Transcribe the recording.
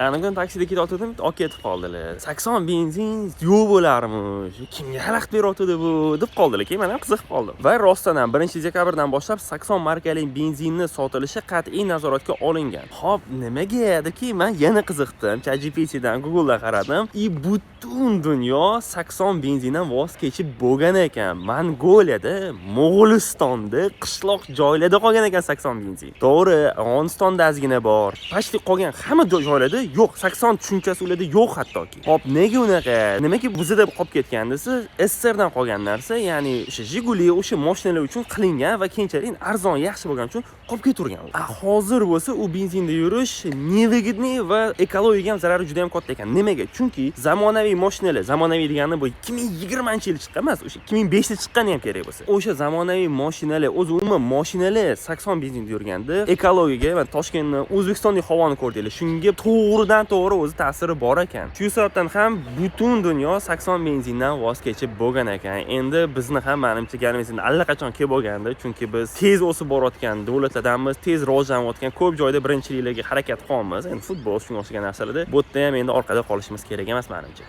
aniqdan taksida ketayotgandim, olib ketib qoldilar. 80 benzin yo'q bo'larmish. Kimga xalaqit beryotdi bu deb qoldilar. Keyin men ham qiziqib qoldim. Va rostdan ham 1-dekabrdan boshlab 80 markali benzinni sotilishi qat'iy nazoratga olingan. Xo'p, nimaga dediki, men yana qiziqdim. ChatGPTdan, Google'dan qaradim. Butun dunyo 80 benzindan voz kechib bo'lgan ekan. Mongoliyada, Mo'g'ulistonda, qishloq joylarda qolgan ekan 80 benzin. To'g'ri, Afg'onistonda ozgina bor. Pashti qolgan hamma joylarda yo'q. 80 tushunchasi ularda yo'q hattoki. Hop, nega unaqa? Nimaga bizda qolib ketgan desa, SSRdan qolgan narsa, ya'ni o'sha Jiguli, o'sha mashinalar uchun qilingan va keyinchalik arzon, yaxshi bo'lgani uchun qolib ketavergan. Hozir bo'lsa u benzinda yurish nevigidniy va ekologiyaga ham zarari juda ham katta ekan. Nimaga? Chunki zamonaviy mashinalar, zamonaviy degani bu 2020-yil chiqqan emas, o'sha 2005da chiqqani ham kerak bo'lsa. O'sha zamonaviy mashinalar, o'zi umuman mashinalar 80 benzinda yurganda ekologiyaga va Toshkentni, O'zbekistonning havoni ko'rdinglar. Shunga to'g'ridan-to'g'ri o'zi ta'siri bor ekan. Shu sababdan ham butun dunyo 80 benzindan voz kechib bo'lgan ekan. Endi bizni ham menimcha garmizin allaqachon kelib bo'lgandi, chunki biz tez o'sib borayotgan davlatlardanmiz, tez rivojlanayotgan ko'p joyda birinchiliklarga harakat qilamiz. Endi futbol shunga o'xshagan narsalarda bu yerda ham endi orqada qolishimiz kerak emas menimcha.